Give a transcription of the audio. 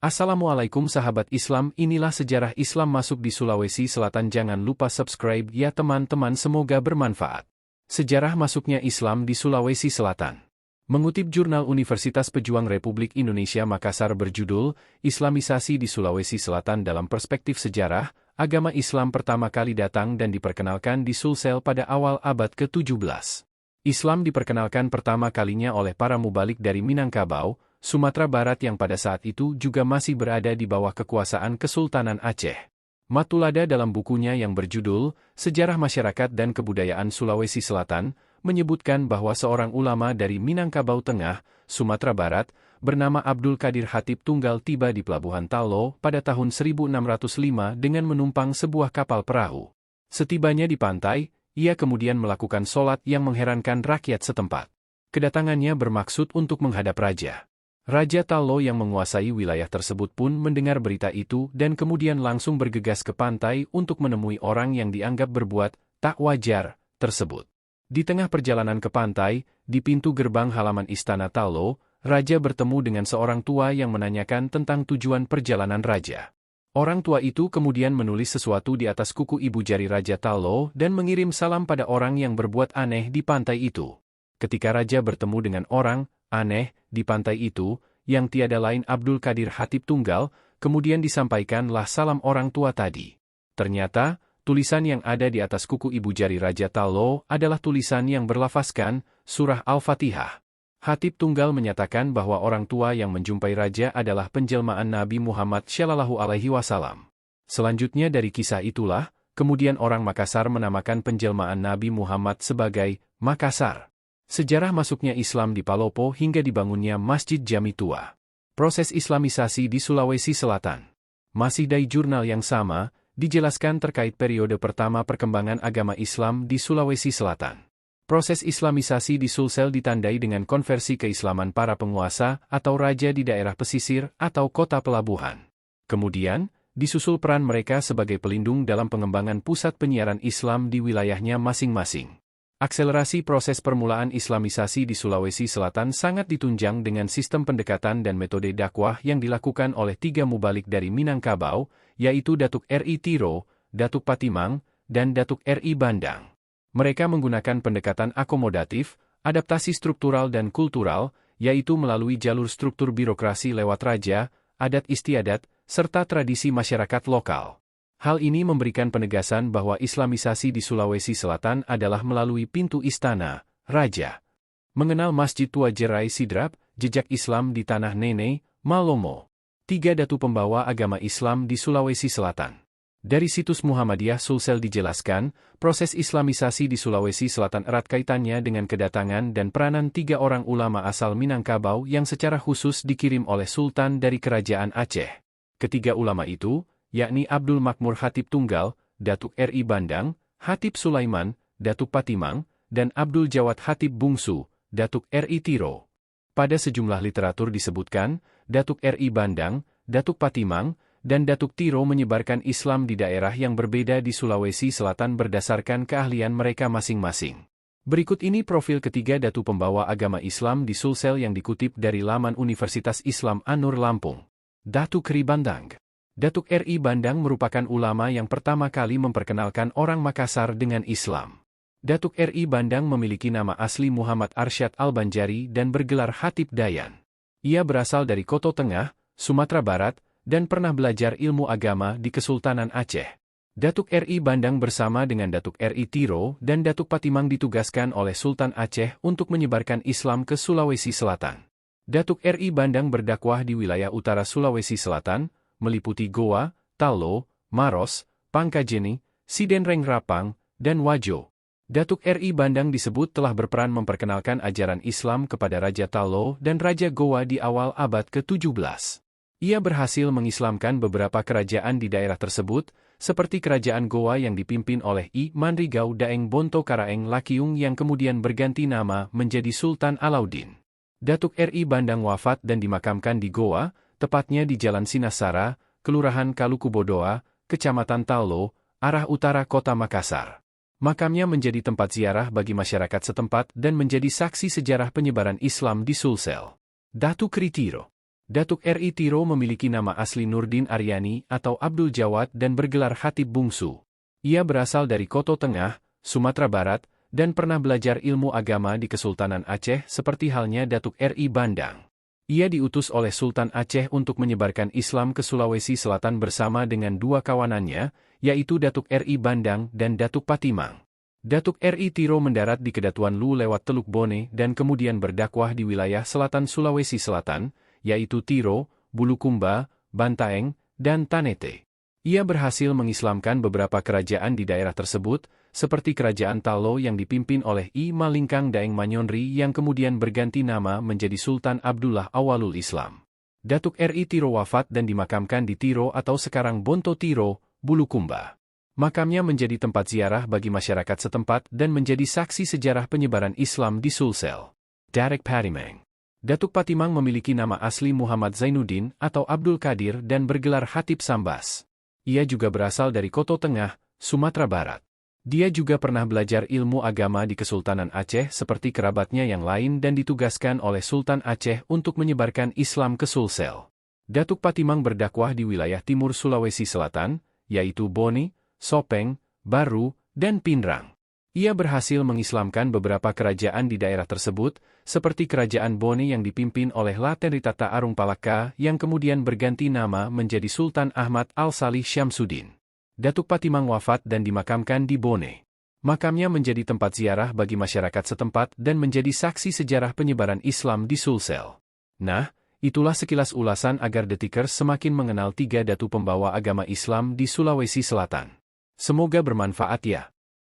Assalamualaikum sahabat Islam, inilah sejarah Islam masuk di Sulawesi Selatan. Jangan lupa subscribe ya teman-teman, semoga bermanfaat. Sejarah masuknya Islam di Sulawesi Selatan. Mengutip jurnal Universitas Pejuang Republik Indonesia Makassar berjudul, Islamisasi di Sulawesi Selatan dalam Perspektif Sejarah, agama Islam pertama kali datang dan diperkenalkan di Sulsel pada awal abad ke-17. Islam diperkenalkan pertama kalinya oleh para mubalik dari Minangkabau, Sumatera Barat yang pada saat itu juga masih berada di bawah kekuasaan Kesultanan Aceh. Matulada dalam bukunya yang berjudul Sejarah Masyarakat dan Kebudayaan Sulawesi Selatan menyebutkan bahwa seorang ulama dari Minangkabau Tengah, Sumatera Barat, bernama Abdul Qadir Hatib Tunggal tiba di Pelabuhan Tallo pada tahun 1605 dengan menumpang sebuah kapal perahu. Setibanya di pantai, ia kemudian melakukan sholat yang mengherankan rakyat setempat. Kedatangannya bermaksud untuk menghadap raja. Raja Tallo yang menguasai wilayah tersebut pun mendengar berita itu dan kemudian langsung bergegas ke pantai untuk menemui orang yang dianggap berbuat tak wajar tersebut. Di tengah perjalanan ke pantai, di pintu gerbang halaman istana Tallo, raja bertemu dengan seorang tua yang menanyakan tentang tujuan perjalanan raja. Orang tua itu kemudian menulis sesuatu di atas kuku ibu jari Raja Tallo dan mengirim salam pada orang yang berbuat aneh di pantai itu. Ketika raja bertemu dengan orang aneh di pantai itu, yang tiada lain Abdul Qadir Hatib Tunggal, kemudian disampaikanlah salam orang tua tadi. Ternyata, tulisan yang ada di atas kuku ibu jari Raja Tallo adalah tulisan yang berlafazkan Surah Al-Fatihah. Hatib Tunggal menyatakan bahwa orang tua yang menjumpai raja adalah penjelmaan Nabi Muhammad Shallallahu Alaihi Wasallam. Selanjutnya dari kisah itulah, kemudian orang Makassar menamakan penjelmaan Nabi Muhammad sebagai Makassar. Sejarah masuknya Islam di Palopo hingga dibangunnya Masjid Jami Tua. Proses Islamisasi di Sulawesi Selatan. Masih dari jurnal yang sama, dijelaskan terkait periode pertama perkembangan agama Islam di Sulawesi Selatan. Proses Islamisasi di Sulsel ditandai dengan konversi keislaman para penguasa atau raja di daerah pesisir atau kota pelabuhan. Kemudian, disusul peran mereka sebagai pelindung dalam pengembangan pusat penyiaran Islam di wilayahnya masing-masing. Akselerasi proses permulaan Islamisasi di Sulawesi Selatan sangat ditunjang dengan sistem pendekatan dan metode dakwah yang dilakukan oleh tiga mubalik dari Minangkabau, yaitu Datuk R.I. Tiro, Datuk Patimang, dan Datuk R.I. Bandang. Mereka menggunakan pendekatan akomodatif, adaptasi struktural dan kultural, yaitu melalui jalur struktur birokrasi lewat raja, adat istiadat, serta tradisi masyarakat lokal. Hal ini memberikan penegasan bahwa Islamisasi di Sulawesi Selatan adalah melalui pintu istana, raja. Mengenal Masjid Tua Jerai Sidrap, jejak Islam di Tanah Nene, Malomo. 3 datu pembawa agama Islam di Sulawesi Selatan. Dari situs Muhammadiyah Sulsel dijelaskan, proses Islamisasi di Sulawesi Selatan erat kaitannya dengan kedatangan dan peranan 3 orang ulama asal Minangkabau yang secara khusus dikirim oleh Sultan dari Kerajaan Aceh. Ketiga ulama itu, yakni Abdul Makmur Hatib Tunggal, Datuk R.I. Bandang, Hatib Sulaiman, Datuk Patimang, dan Abdul Jawad Hatib Bungsu, Datuk R.I. Tiro. Pada sejumlah literatur disebutkan, Datuk R.I. Bandang, Datuk Patimang, dan Datuk Tiro menyebarkan Islam di daerah yang berbeda di Sulawesi Selatan berdasarkan keahlian mereka masing-masing. Berikut ini profil ketiga datu pembawa agama Islam di Sulsel yang dikutip dari laman Universitas Islam An-Nur Lampung. Datuk R.I. Bandang. Datuk R.I. Bandang merupakan ulama yang pertama kali memperkenalkan orang Makassar dengan Islam. Datuk R.I. Bandang memiliki nama asli Muhammad Arsyad Al-Banjari dan bergelar Hatib Dayan. Ia berasal dari Koto Tengah, Sumatera Barat, dan pernah belajar ilmu agama di Kesultanan Aceh. Datuk R.I. Bandang bersama dengan Datuk R.I. Tiro dan Datuk Patimang ditugaskan oleh Sultan Aceh untuk menyebarkan Islam ke Sulawesi Selatan. Datuk R.I. Bandang berdakwah di wilayah utara Sulawesi Selatan, meliputi Goa, Tallo, Maros, Pangkajeni, Sidenreng Rapang, dan Wajo. Datuk R.I. Bandang disebut telah berperan memperkenalkan ajaran Islam kepada Raja Tallo dan Raja Goa di awal abad ke-17. Ia berhasil mengislamkan beberapa kerajaan di daerah tersebut, seperti kerajaan Goa yang dipimpin oleh I Manrigau Daeng Bonto Karaeng Lakiung yang kemudian berganti nama menjadi Sultan Alauddin. Datuk R.I. Bandang wafat dan dimakamkan di Goa, tepatnya di Jalan Sinasara, Kelurahan Kalukubodoa, Kecamatan Tallo, arah utara kota Makassar. Makamnya menjadi tempat ziarah bagi masyarakat setempat dan menjadi saksi sejarah penyebaran Islam di Sulsel. Datuk R.I. Tiro. Datuk RI Tiro memiliki nama asli Nurdin Aryani atau Abdul Jawad dan bergelar Khatib Bungsu. Ia berasal dari Koto Tengah, Sumatera Barat, dan pernah belajar ilmu agama di Kesultanan Aceh seperti halnya Datuk RI Bandang. Ia diutus oleh Sultan Aceh untuk menyebarkan Islam ke Sulawesi Selatan bersama dengan dua kawanannya, yaitu Datuk RI Bandang dan Datuk Patimang. Datuk RI Tiro mendarat di Kedatuan Lu lewat Teluk Bone dan kemudian berdakwah di wilayah selatan Sulawesi Selatan, yaitu Tiro, Bulukumba, Bantaeng, dan Tanete. Ia berhasil mengislamkan beberapa kerajaan di daerah tersebut, seperti Kerajaan Talo yang dipimpin oleh I Malingkang Daeng Manyonri yang kemudian berganti nama menjadi Sultan Abdullah Awalul Islam. Datuk RI Tiro wafat dan dimakamkan di Tiro atau sekarang Bonto Tiro, Bulukumba. Makamnya menjadi tempat ziarah bagi masyarakat setempat dan menjadi saksi sejarah penyebaran Islam di Sulsel. Datuk Patimang. Datuk Patimang memiliki nama asli Muhammad Zainuddin atau Abdul Qadir dan bergelar Khatib Sambas. Ia juga berasal dari Koto Tengah, Sumatera Barat. Dia juga pernah belajar ilmu agama di Kesultanan Aceh seperti kerabatnya yang lain dan ditugaskan oleh Sultan Aceh untuk menyebarkan Islam ke Sulsel. Datuk Patimang berdakwah di wilayah timur Sulawesi Selatan, yaitu Bone, Sopeng, Baru, dan Pinrang. Ia berhasil mengislamkan beberapa kerajaan di daerah tersebut, seperti Kerajaan Bone yang dipimpin oleh Latenritata Arung Palaka yang kemudian berganti nama menjadi Sultan Ahmad Al-Salih Syamsuddin. Datuk Patimang wafat dan dimakamkan di Bone. Makamnya menjadi tempat ziarah bagi masyarakat setempat dan menjadi saksi sejarah penyebaran Islam di Sulsel. Nah, itulah sekilas ulasan agar Detikers semakin mengenal tiga datu pembawa agama Islam di Sulawesi Selatan. Semoga bermanfaat ya.